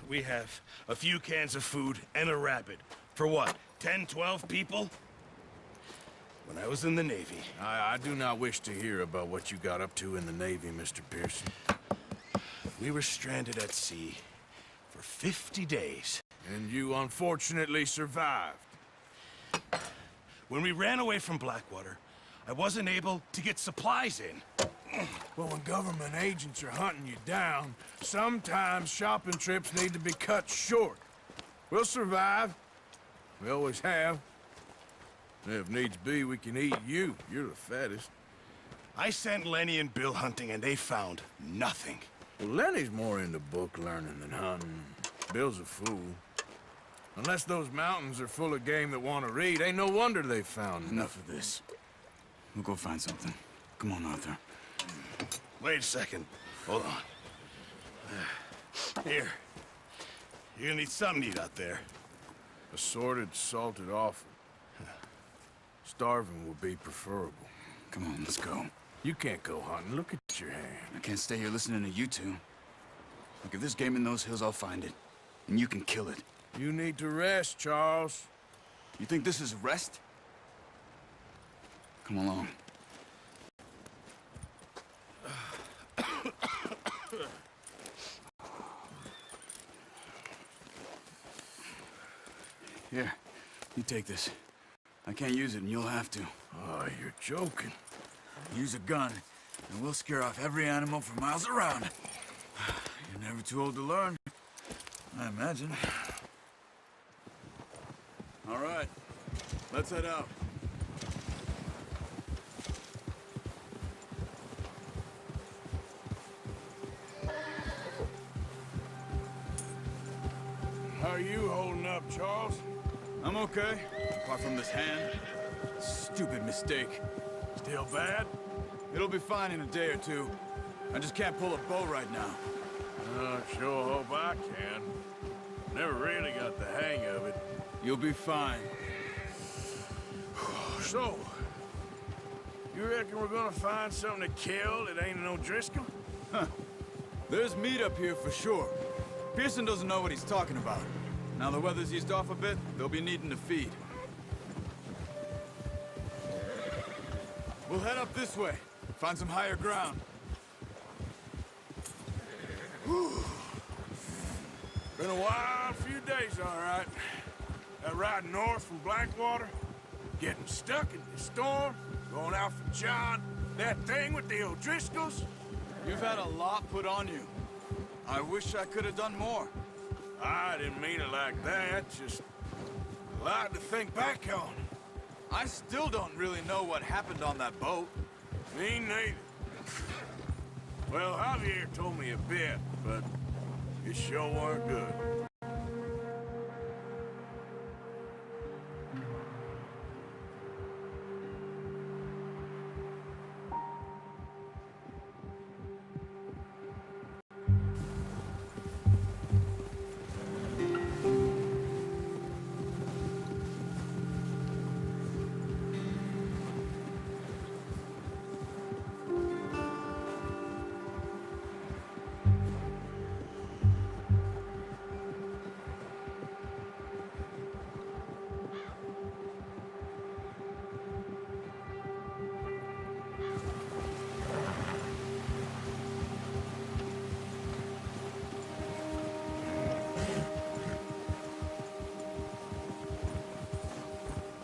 We have a few cans of food and a rabbit. For what, 10, 12 people? When I was in the Navy... I do not wish to hear about what you got up to in the Navy, Mr. Pearson. We were stranded at sea for 50 days. And you unfortunately survived. When we ran away from Blackwater, I wasn't able to get supplies in. Well, when government agents are hunting you down, sometimes shopping trips need to be cut short. We'll survive. We always have. If needs be, we can eat you. You're the fattest. I sent Lenny and Bill hunting, and they found nothing. Well, Lenny's more into book learning than hunting. Bill's a fool. Unless those mountains are full of game that want to read, ain't no wonder they found Enough of this. We'll go find something. Come on, Arthur. Wait a second. Hold on. Here. You're gonna need something to eat out there. Assorted, salted offal. Starving will be preferable. Come on, let's go. You can't go hunting. Look at your hand. I can't stay here listening to you two. Look, if there's game in those hills, I'll find it. And you can kill it. You need to rest, Charles. You think this is rest? Come along. Here, you take this. I can't use it, and you'll have to. Oh, you're joking. Use a gun, and we'll scare off every animal for miles around. You're never too old to learn, I imagine. All right, let's head out. How are you holding up, Charles? I'm okay, apart from this hand. Stupid mistake. Still bad? It'll be fine in a day or two. I just can't pull a bow right now. Sure hope I can. Never really got the hang of it. You'll be fine. So, you reckon we're gonna find something to kill that ain't no Driscoll? Huh. There's meat up here for sure. Pearson doesn't know what he's talking about. Now the weather's eased off a bit, they'll be needing to feed. We'll head up this way. Find some higher ground. Whew. Been a wild few days, all right. That ride north from Blackwater, getting stuck in the storm, going out for John, that thing with the O'Driscolls. You've had a lot put on you. I wish I could have done more. I didn't mean it like that, just a lot to think back on. I still don't really know what happened on that boat. Me neither. Well, Javier told me a bit, but it sure weren't good.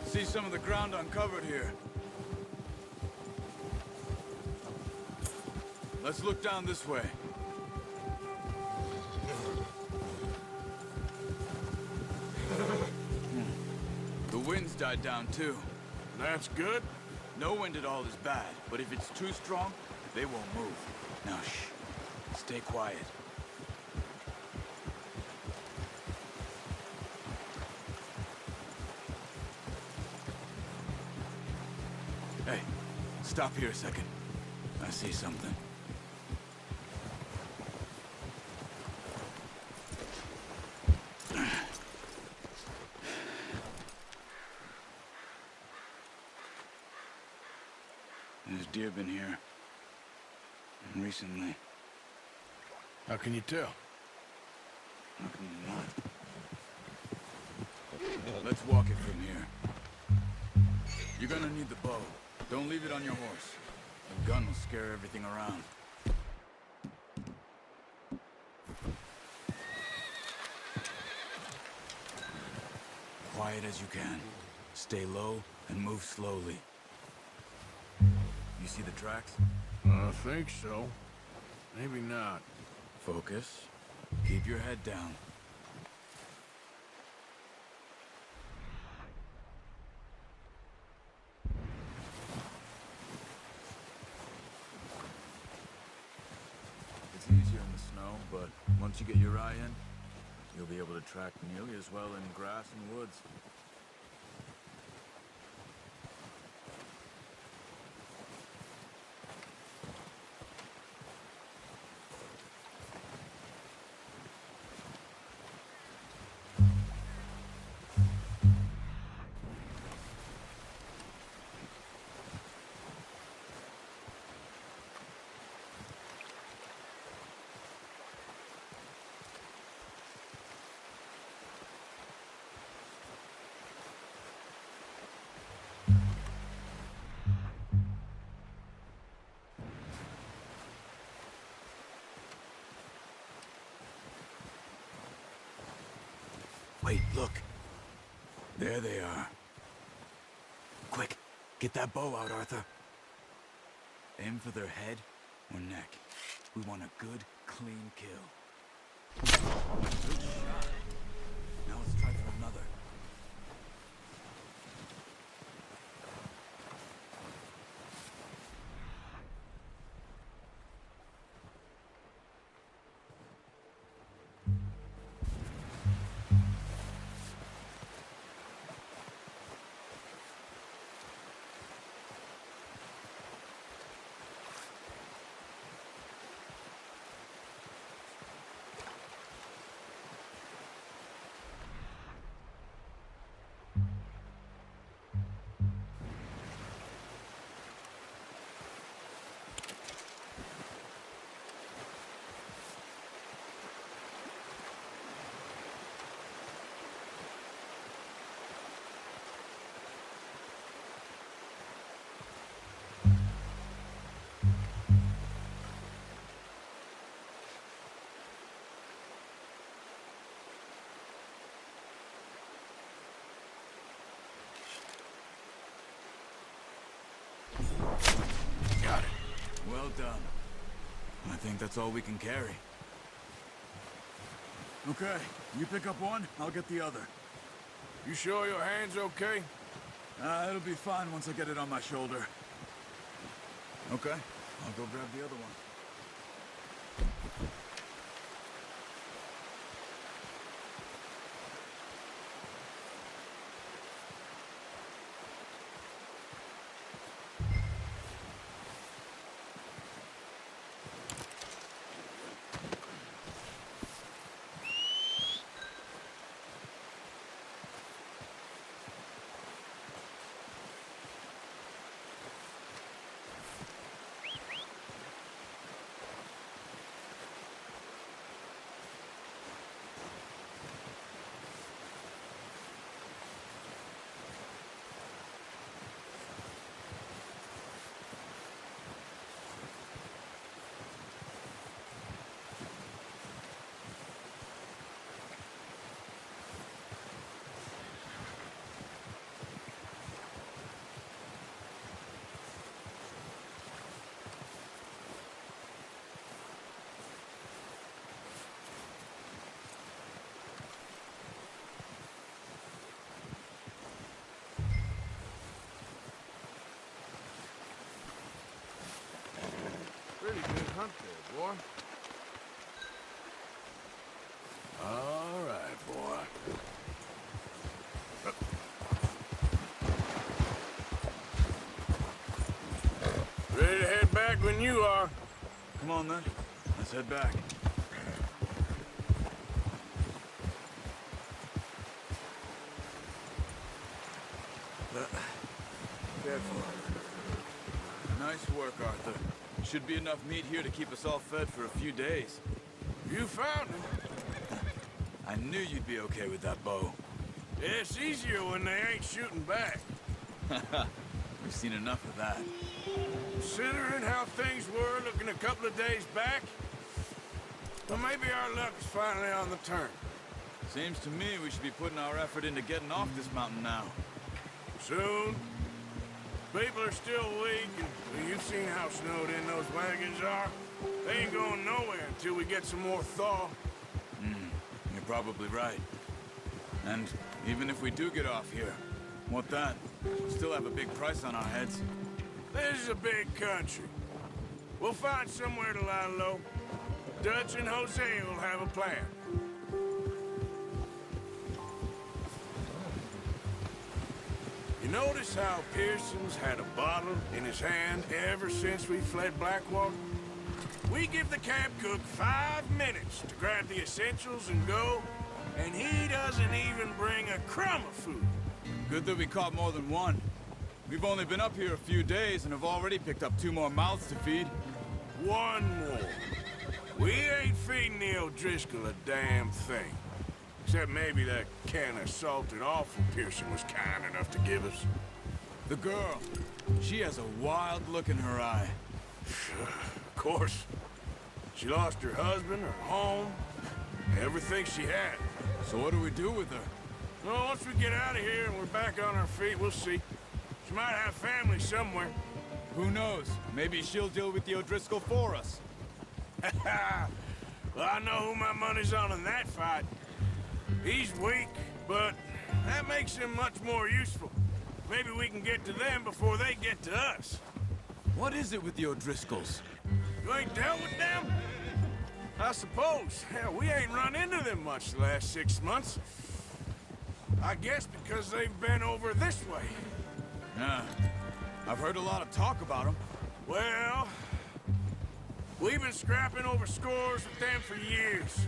See some of the ground uncovered here. Let's look down this way. The wind's died down too. That's good. No wind at all is bad, but if it's too strong, they won't move. Now shh. Stay quiet. Hey, stop here a second. I see something. There's deer been here. Recently. How can you tell? How can you not? Let's walk it from here. You're gonna need the bow. Don't leave it on your horse. The gun will scare everything around. Quiet as you can. Stay low and move slowly. You see the tracks? I think so. Maybe not. Focus. Keep your head down. It's easier in the snow, but once you get your eye in, you'll be able to track nearly as well in grass and woods. Wait, look. There they are. Quick, get that bow out, Arthur. Aim for their head or neck. We want a good, clean kill. Good shot. Now let's try for another. Got it. Well done. I think that's all we can carry. Okay, you pick up one, I'll get the other. You sure your hand's okay? It'll be fine once I get it on my shoulder. Okay, I'll go grab the other one. Pretty good hunt there, boy. All right, boy. Ready to head back when you are. Come on then, let's head back. Careful. Nice work, Arthur. Should be enough meat here to keep us all fed for a few days. You found him. I knew you'd be okay with that bow. Yeah, it's easier when they ain't shooting back. We've seen enough of that. Considering how things were looking a couple of days back, well, maybe our luck is finally on the turn. Seems to me we should be putting our effort into getting off this mountain now. Soon. People are still weak, and well, you've seen how snowed in those wagons are. They ain't going nowhere until we get some more thaw. You're probably right. And even if we do get off here, what then? We'll still have a big price on our heads. This is a big country. We'll find somewhere to lie low. Dutch and Hosea will have a plan. You notice how Pearson's had a bottle in his hand ever since we fled Blackwater? We give the camp cook 5 minutes to grab the essentials and go, and he doesn't even bring a crumb of food. Good that we caught more than one. We've only been up here a few days and have already picked up 2 more mouths to feed. 1 more. We ain't feeding the O'Driscoll a damn thing. Except maybe that can of salted offal Pearson was kind enough to give us. The girl, she has a wild look in her eye. Of course. She lost her husband, her home, everything she had. So what do we do with her? Well, once we get out of here and we're back on our feet, we'll see. She might have family somewhere. Who knows? Maybe she'll deal with the O'Driscoll for us. Well, I know who my money's on in that fight. He's weak, but that makes him much more useful. Maybe we can get to them before they get to us. What is it with the O'Driscolls? You ain't dealt with them? I suppose. Hell, we ain't run into them much the last 6 months. I guess because they've been over this way. Yeah, I've heard a lot of talk about them. Well, we've been scrapping over scores with them for years.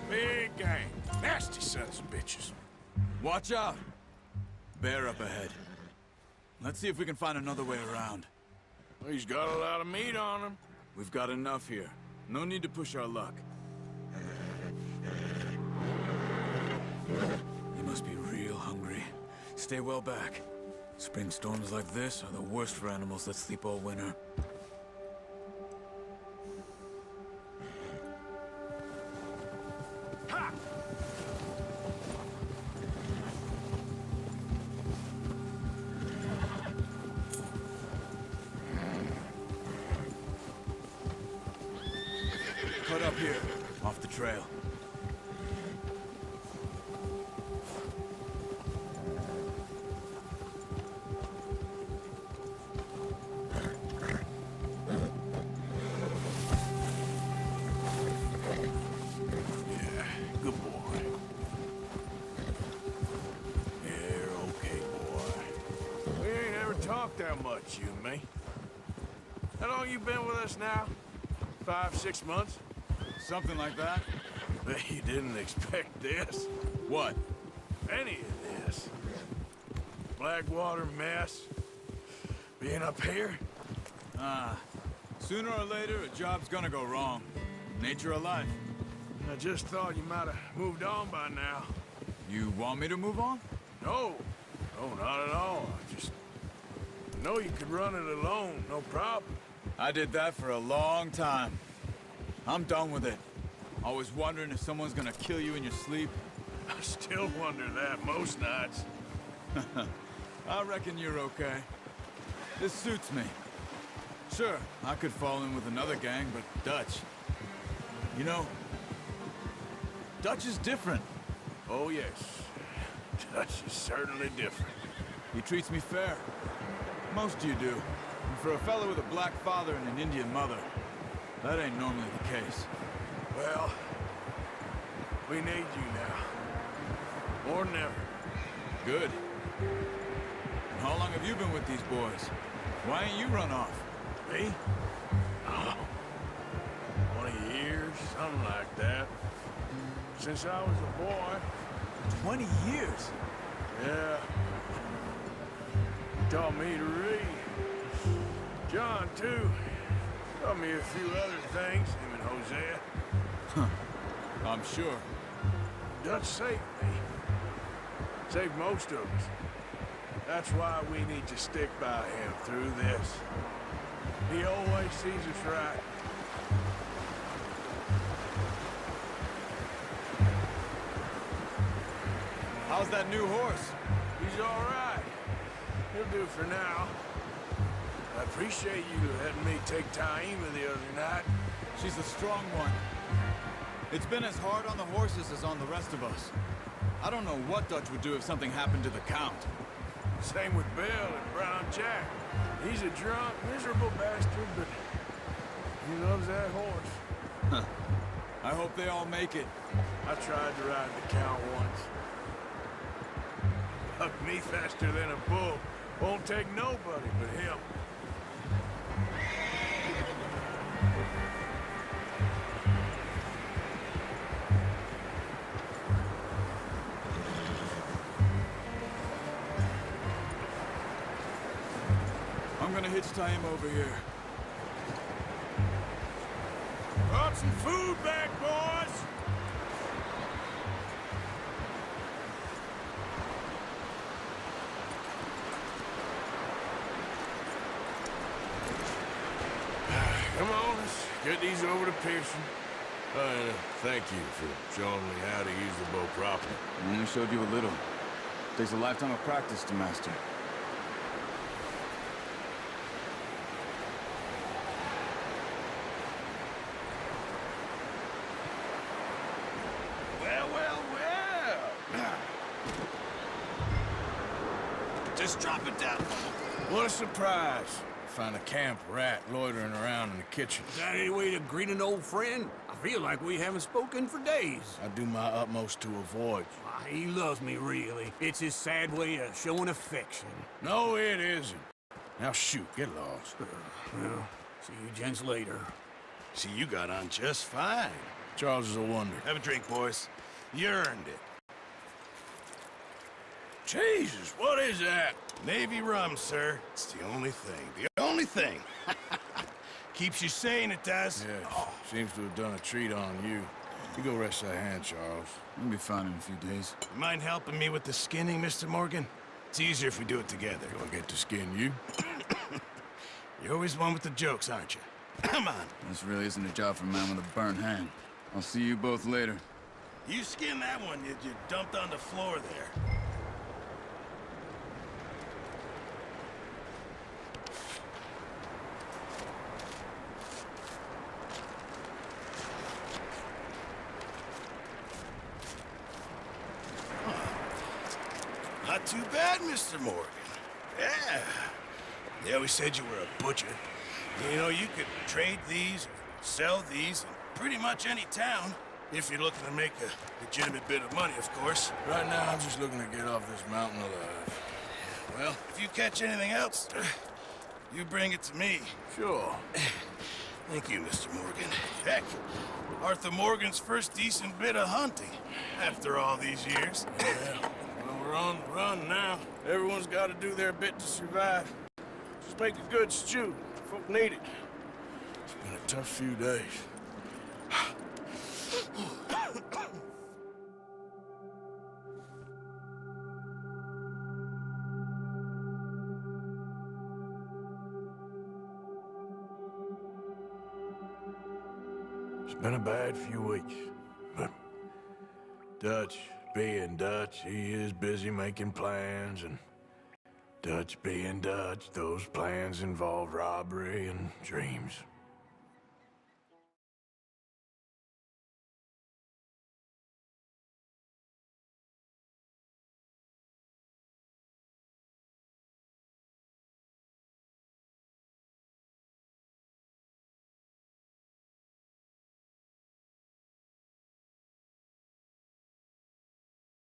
Big gang. Nasty sons of bitches. Watch out! Bear up ahead. Let's see if we can find another way around. Well, he's got a lot of meat on him. We've got enough here. No need to push our luck. You must be real hungry. Stay well back. Spring storms like this are the worst for animals that sleep all winter. Ha! Cut up here, off the trail. Good boy. You're okay, boy. We ain't ever talked that much, you and me. How long you been with us now? 5, 6 months? Something like that? Bet you didn't expect this. What? Any of this. Blackwater mess. Being up here? Sooner or later, a job's gonna go wrong. Nature of life. I just thought you might have moved on by now. You want me to move on? No. No, not at all. I know you could run it alone, no problem. I did that for a long time. I'm done with it. Always wondering if someone's gonna kill you in your sleep. I still wonder that most nights. I reckon you're okay. This suits me. Sure, I could fall in with another gang, but Dutch... You know, Dutch is different. Oh, yes. Dutch is certainly different. He treats me fair. Most of you do. And for a fellow with a black father and an Indian mother, that ain't normally the case. Well, we need you now. More than ever. Good. And how long have you been with these boys? Why ain't you run off? Me? Oh, 20 years, something like that. Since I was a boy. 20 years? Yeah. Taught me to read. John, too. Taught me a few other things, him and Hosea. I'm sure. Dutch saved me. Saved most of us. That's why we need to stick by him through this. He always sees us right. How's that new horse? He's all right. He'll do for now. I appreciate you letting me take Taima the other night. She's a strong one. It's been as hard on the horses as on the rest of us. I don't know what Dutch would do if something happened to the Count. Same with Bill and Brown Jack. He's a drunk, miserable bastard, but he loves that horse. I hope they all make it. I tried to ride the Count once. Bucked me faster than a bull. Won't take nobody but him. I'm gonna hitch tie him over here. Brought some food back, boys! Come on, let's get these over to Pearson. Thank you for showing me how to use the bow properly. I only showed you a little. Takes a lifetime of practice to master. Well, well, well. Just drop it down. What a surprise. Find a camp rat loitering around in the kitchen. Is that any way to greet an old friend? I feel like we haven't spoken for days. I do my utmost to avoid. Why, he loves me, really. It's his sad way of showing affection. No, it isn't. Now shoot, get lost. Well, see you gents later. See, you got on just fine. Charles is a wonder. Have a drink, boys. You earned it. Jesus, what is that? Navy rum, sir. It's the only thing. The only thing. Keeps you sane, it does. Yeah, seems to have done a treat on you. You go rest that hand, Charles. We'll be fine in a few days. You mind helping me with the skinning, Mr. Morgan? It's easier if we do it together. Do I get to skin you? You're always one with the jokes, aren't you? Come on. This really isn't a job for a man with a burnt hand. I'll see you both later. You skin that one you dumped on the floor there. Not too bad, Mr. Morgan. Yeah. They always said you were a butcher. You know, you could trade these, or sell these, in pretty much any town. If you're looking to make a legitimate bit of money, of course. Right now, I'm just looking to get off this mountain alive. Well, if you catch anything else, you bring it to me. Sure. Thank you, Mr. Morgan. Heck, Arthur Morgan's first decent bit of hunting, after all these years. Yeah. Well, we're on the run now. Everyone's got to do their bit to survive. Just make a good stew. Folk need it. It's been a tough few days. It's been a bad few weeks, but Dutch being Dutch, he is busy making plans, and Dutch being Dutch, those plans involve robbery and dreams.